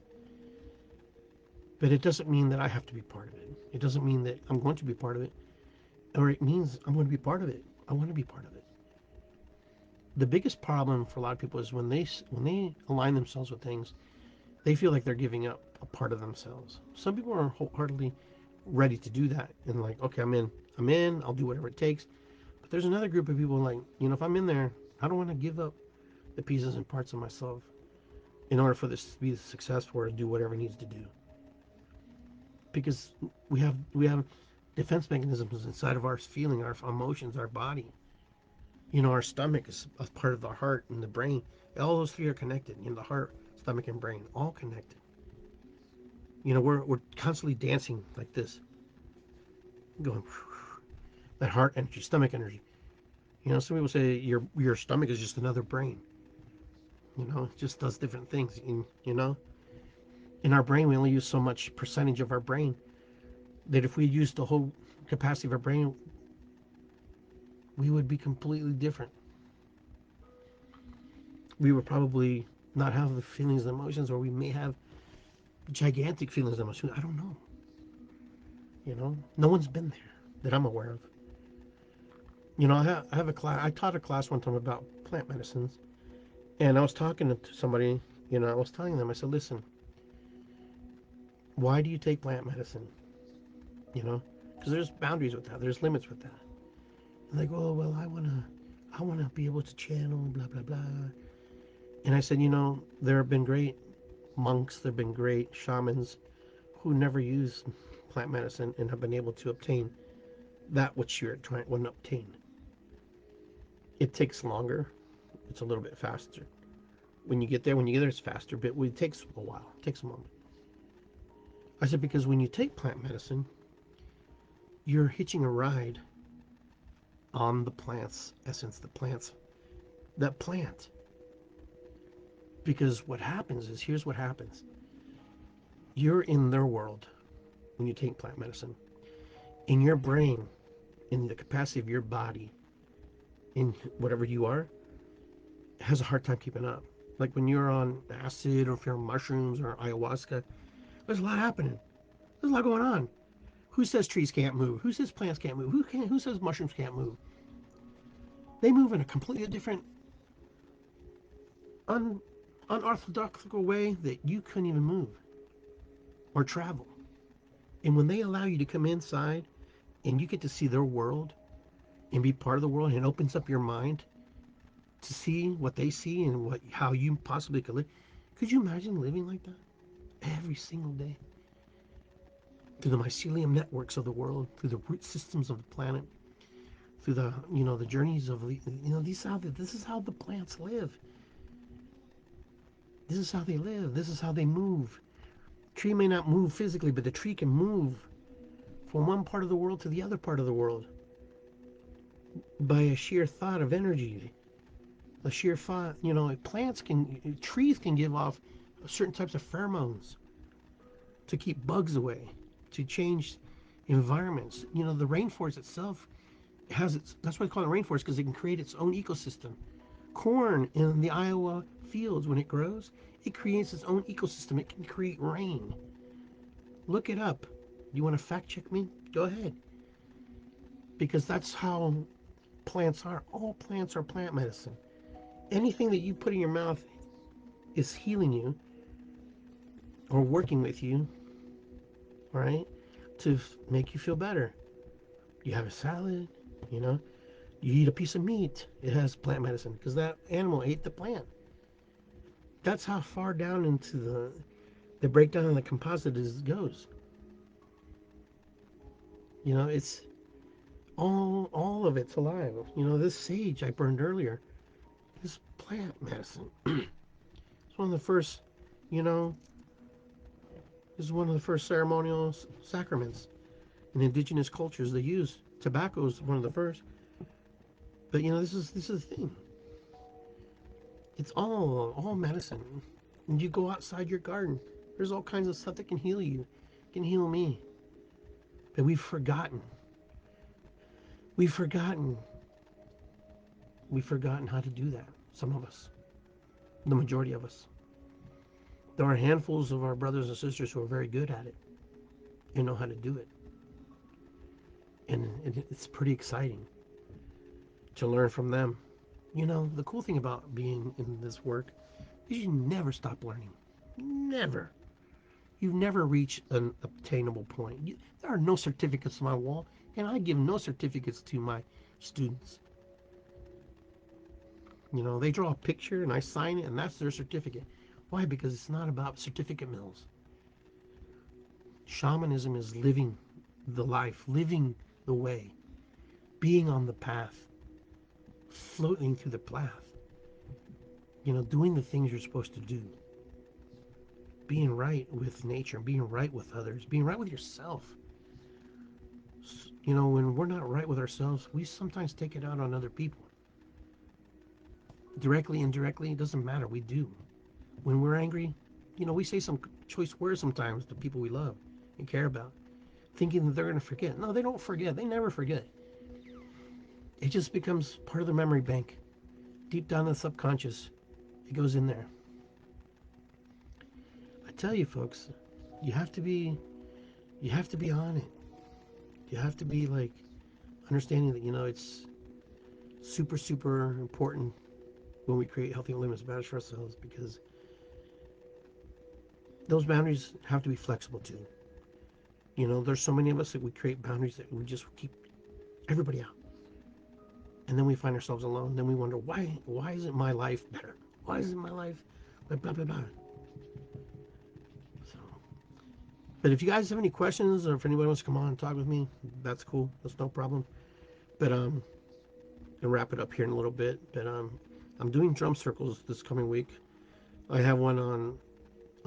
But it doesn't mean that I have to be part of it. It doesn't mean that I'm going to be part of it, or it means I'm going to be part of it. I want to be part of it. The biggest problem for a lot of people is when they align themselves with things, they feel like they're giving up a part of themselves. Some people are wholeheartedly ready to do that and like, okay, I'm in, I'll do whatever it takes. But there's another group of people like, if I'm in there, I don't want to give up the pieces and parts of myself in order for this to be successful or to do whatever it needs to do. Because we have defense mechanisms inside of our feeling, our emotions, our body. Our stomach is a part of the heart and the brain. All those three are connected. The heart, stomach, and brain, all connected. We're constantly dancing like this, going that heart energy, stomach energy. Some people say your stomach is just another brain. It just does different things. In our brain, we only use so much percentage of our brain that if we used the whole capacity of our brain, we would be completely different. We would probably not have the feelings and emotions, or we may have gigantic feelings and emotions. I don't know. No one's been there that I'm aware of. I have a class. I taught a class one time about plant medicines, and I was talking to somebody. I was telling them. I said, "Listen, why do you take plant medicine? Because there's boundaries with that. There's limits with that." And they go, "Oh, well, I wanna be able to channel, blah blah blah." And I said, there have been great monks, there have been great shamans who never use plant medicine and have been able to obtain that which you're trying to obtain. It takes longer. It's a little bit faster. When you get there, it's faster, but it takes a while. It takes a moment. I said, because when you take plant medicine, you're hitching a ride on the plant's essence, that plant. Because what happens is, here's what happens. You're in their world when you take plant medicine. In your brain, in the capacity of your body, in whatever you are, has a hard time keeping up. Like when you're on acid, or if you're on mushrooms or ayahuasca, there's a lot happening. There's a lot going on. Who says trees can't move? Who says plants can't move? Who says mushrooms can't move? They move in a completely different, unorthodox way that you couldn't even move or travel. And when they allow you to come inside and you get to see their world and be part of the world, and it opens up your mind to see what they see and how you possibly could live. Could you imagine living like that every single day? Through the mycelium networks of the world, through the root systems of the planet, through the journeys of this is how the plants live. This is how they live. This is how they move. Tree may not move physically, but the tree can move from one part of the world to the other part of the world by a sheer thought of energy. A sheer thought, trees can give off certain types of pheromones to keep bugs away, to change environments. The rainforest itself that's why they call it rainforest, because it can create its own ecosystem. Corn in the Iowa fields, when it grows, it creates its own ecosystem. It can create rain. Look it up. You want to fact check me? Go ahead. Because that's how plants are. All plants are plant medicine. Anything that you put in your mouth is healing you or working with you, right, to make you feel better. You have a salad, you eat a piece of meat, it has plant medicine because that animal ate the plant. That's how far down into the breakdown of the composite goes. It's all of it's alive. This sage I burned earlier is plant medicine. It's one of the first, you know, is one of the first ceremonial sacraments in indigenous cultures. They use tobacco is one of the first. But this is the thing. It's all medicine. When you go outside your garden, there's all kinds of stuff that can heal you, can heal me. But we've forgotten. We've forgotten. We've forgotten how to do that. Some of us, the majority of us. There are handfuls of our brothers and sisters who are very good at it and know how to do it. And it's pretty exciting to learn from them. The cool thing about being in this work is you never stop learning. Never. You never reach an obtainable point. There are no certificates on my wall, and I give no certificates to my students. They draw a picture and I sign it, and that's their certificate. Why? Because it's not about certificate mills. Shamanism is living the life, living the way, being on the path, floating through the path, doing the things you're supposed to do, being right with nature, being right with others, being right with yourself. When we're not right with ourselves, we sometimes take it out on other people. directly, indirectly, it doesn't matter. We do. When we're angry, we say some choice words sometimes to people we love and care about, thinking that they're going to forget. No, they don't forget. They never forget. It just becomes part of the memory bank. Deep down in the subconscious, it goes in there. I tell you, folks, you have to be on it. You have to be like understanding that it's super, super important when we create healthy limits boundaries for ourselves, because those boundaries have to be flexible too. There's so many of us that we create boundaries that we just keep everybody out, and then we find ourselves alone. Then we wonder, why isn't my life better? Why isn't my life blah blah blah? So, but if you guys have any questions, or if anybody wants to come on and talk with me, that's cool. That's no problem. But I'll wrap it up here in a little bit. But I'm doing drum circles this coming week. I have one on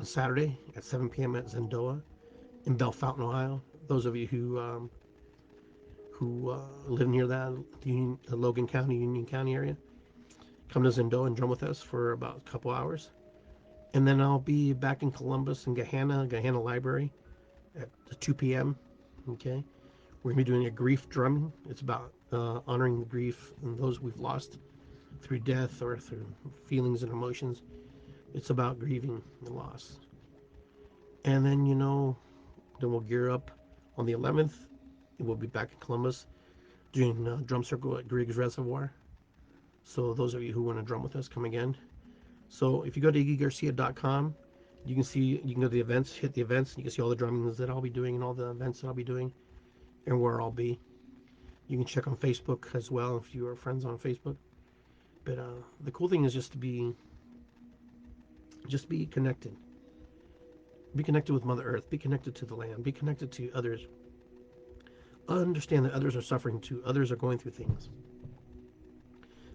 Saturday at 7 p.m. at Zendoa in Bell Fountain, Ohio. Those of you who live near that, the Logan County, Union County area, come to Zendoa and drum with us for about a couple hours. And then I'll be back in Columbus in Gahanna Library at 2 p.m. Okay, we're gonna be doing a grief drumming. It's about honoring the grief and those we've lost through death or through feelings and emotions. It's about grieving the loss. And then then we'll gear up on the 11th. We'll be back in Columbus doing a drum circle at Griggs Reservoir. So those of you who want to drum with us, come again. So if you go to iggygarcia.com, you can go to the events, hit the events, and you can see all the drummings that I'll be doing and all the events that I'll be doing and where I'll be. You can check on Facebook as well if you are friends on Facebook. But the cool thing is just to be connected. Be connected with Mother Earth. Be connected to the land. Be connected to others. Understand that others are suffering too. Others are going through things.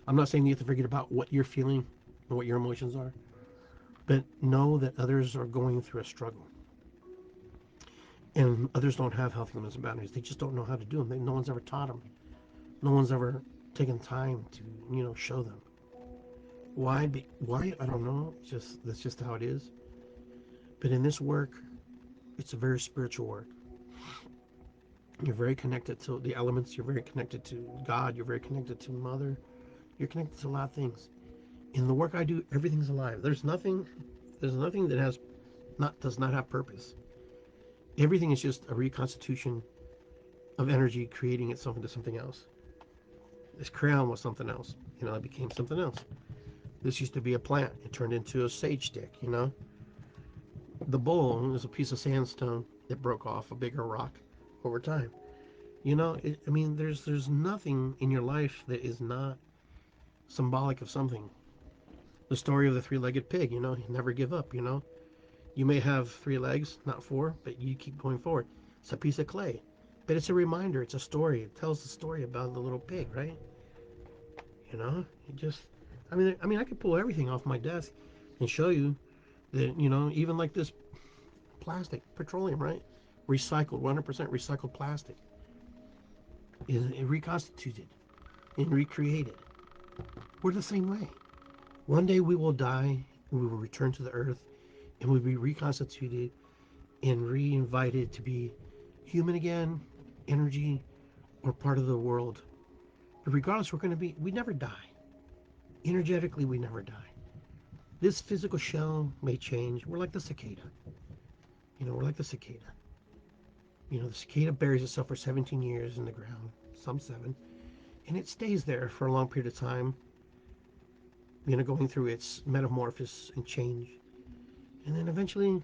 I'm not saying you have to forget about what you're feeling and what your emotions are, but know that others are going through a struggle. And others don't have healthy limits and boundaries. They just don't know how to do them. No one's ever taught them. No one's ever taken time to, show them. Why? Why? I don't know. That's just how it is. But in this work, it's a very spiritual work. You're very connected to the elements. You're very connected to God. You're very connected to Mother. You're connected to a lot of things. In the work I do, everything's alive. There's nothing that does not have purpose. Everything is just a reconstitution of energy creating itself into something else. This crayon was something else. It became something else. This used to be a plant. It turned into a sage stick, The bowl is a piece of sandstone that broke off a bigger rock over time. There's nothing in your life that is not symbolic of something. The story of the three-legged pig, you never give up, You may have 3 legs, not 4, but you keep going forward. It's a piece of clay, but it's a reminder. It's a story. It tells the story about the little pig, right? It just, I could pull everything off my desk and show you that, even like this plastic, petroleum, right? Recycled, 100% recycled plastic is reconstituted and recreated. We're the same way. One day we will die, and we will return to the earth, and we'll be reconstituted and re-invited to be human again, energy, or part of the world. But regardless, we never die. Energetically, we never die. This physical shell may change. We're like the cicada. We're like the cicada. The cicada buries itself for 17 years in the ground, some 7, and it stays there for a long period of time, going through its metamorphosis and change. And then eventually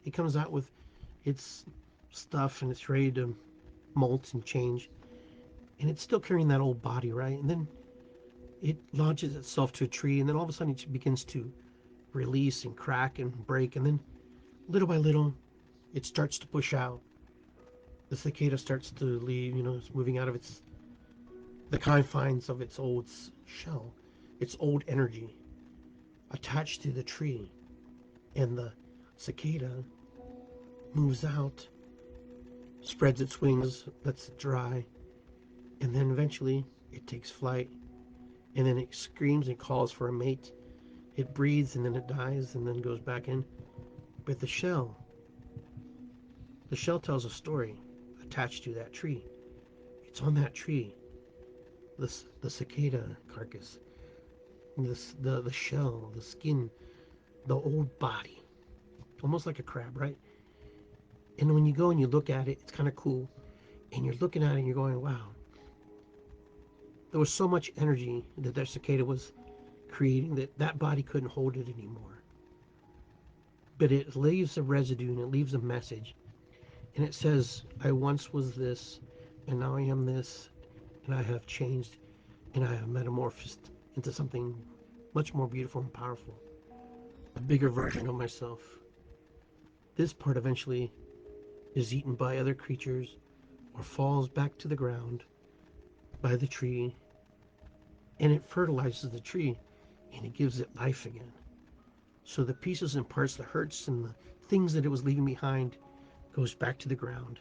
it comes out with its stuff and it's ready to molt and change. And it's still carrying that old body, right? And then it launches itself to a tree, and then all of a sudden it begins to release and crack and break. And then little by little, it starts to push out. The cicada starts to leave, it's moving out of the confines of its old shell, its old energy attached to the tree. And the cicada moves out, spreads its wings, lets it dry, and then eventually it takes flight and then it screams and calls for a mate. It breathes and then it dies and then goes back in. But the shell tells a story attached to that tree. It's on that tree. The cicada carcass, the shell, the skin, the old body, almost like a crab, right? And when you go and you look at it, it's kind of cool. And you're looking at it and you're going, wow. There was so much energy that cicada was creating that body couldn't hold it anymore. But it leaves a residue and it leaves a message. And it says, I once was this, and now I am this, and I have changed, and I have metamorphosed into something much more beautiful and powerful. A bigger version of myself. This part eventually is eaten by other creatures or falls back to the ground by the tree, and it fertilizes the tree and it gives it life again. So the pieces and parts, the hurts and the things that it was leaving behind, goes back to the ground,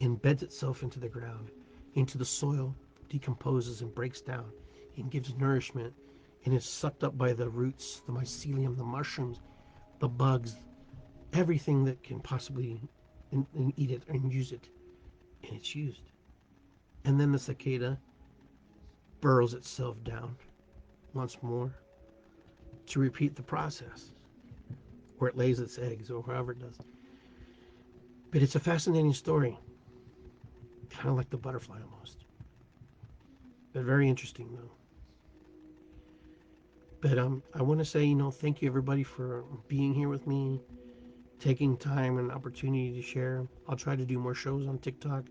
embeds itself into the ground, into the soil, decomposes and breaks down, and gives nourishment, and is sucked up by the roots, the mycelium, the mushrooms, the bugs, everything that can possibly and eat it and use it, and it's used. And then the cicada burrows itself down once more to repeat the process, where it lays its eggs or however it does. But it's a fascinating story, kind of like the butterfly almost, but very interesting though. But I want to say, thank you everybody for being here with me, taking time and opportunity to share. I'll try to do more shows on TikTok.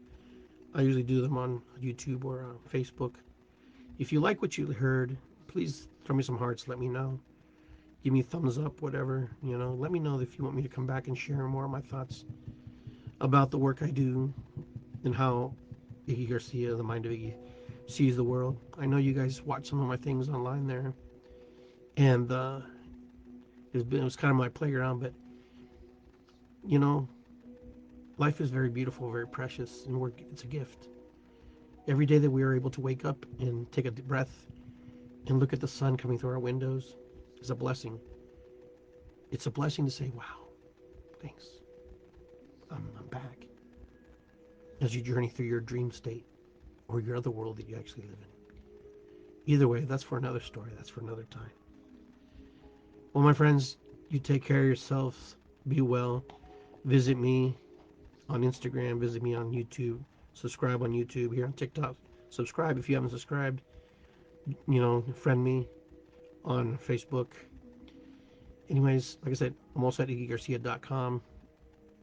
I usually do them on YouTube or Facebook. If you like what you heard, please throw me some hearts. Let me know. Give me a thumbs up, whatever. Let me know if you want me to come back and share more of my thoughts about the work I do and how Iggy Garcia, the mind of Iggy, sees the world. I know you guys watch some of my things online there, and it was kind of my playground. But you know, life is very beautiful, very precious, and it's a gift. Every day that we are able to wake up and take a deep breath and look at the sun coming through our windows is a blessing. It's a blessing to say, wow, thanks. I'm back. As you journey through your dream state or your other world that you actually live in. Either way, that's for another story. That's for another time. Well, my friends, you take care of yourselves. Be well. Visit me on Instagram. Visit me on YouTube. Subscribe on YouTube. Here on TikTok. Subscribe if you haven't subscribed. Friend me on Facebook. Anyways, like I said, I'm also at iggygarcia.com.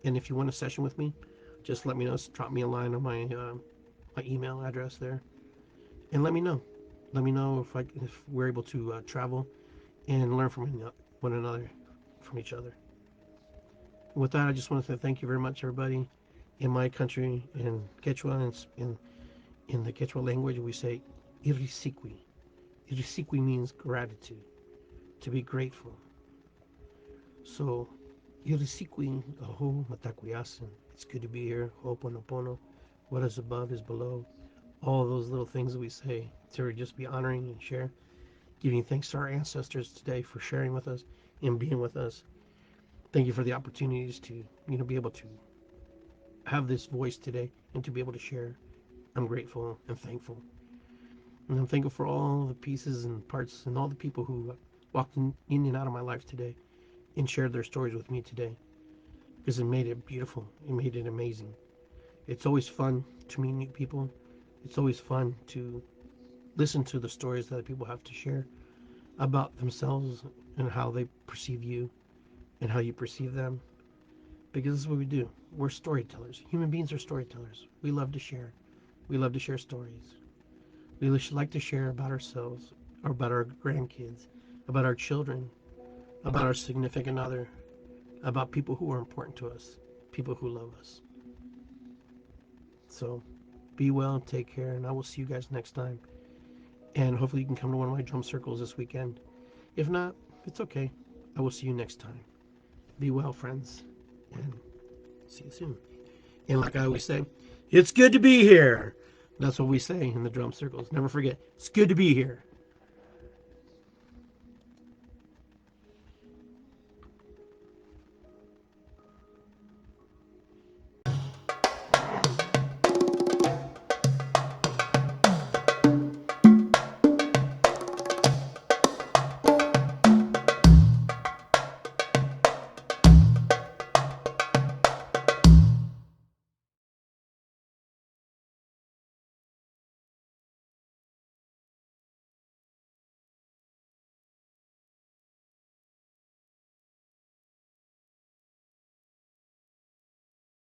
And if you want a session with me, just let me know. Drop me a line on my email address there, and let me know. Let me know if we're able to travel and learn from one another, from each other. With that, I just want to say thank you very much, everybody. In my country, in Quechua, in the Quechua language, we say "irisiqui." Irisiqui means gratitude, to be grateful. So, irisiqui aho matakuyasin. It's good to be here. Ho'oponopono. What is above is below. All those little things that we say to just be honoring and share. Giving thanks to our ancestors today for sharing with us and being with us. Thank you for the opportunities to, be able to have this voice today and to be able to share. I'm grateful and thankful. And I'm thankful for all the pieces and parts and all the people who walked in and out of my life today and shared their stories with me today. Because it made it beautiful. It made it amazing. It's always fun to meet new people. It's always fun to listen to the stories that people have to share about themselves and how they perceive you and how you perceive them. Because this is what we do. We're storytellers. Human beings are storytellers. We love to share. We love to share stories. We like to share about ourselves, or about our grandkids, about our children, about our significant other, about people who are important to us, people who love us. So be well, take care, and I will see you guys next time. And hopefully you can come to one of my drum circles this weekend. If not, it's okay. I will see you next time. Be well, friends, and see you soon. And like I always say, it's good to be here. That's what we say in the drum circles. Never forget, it's good to be here.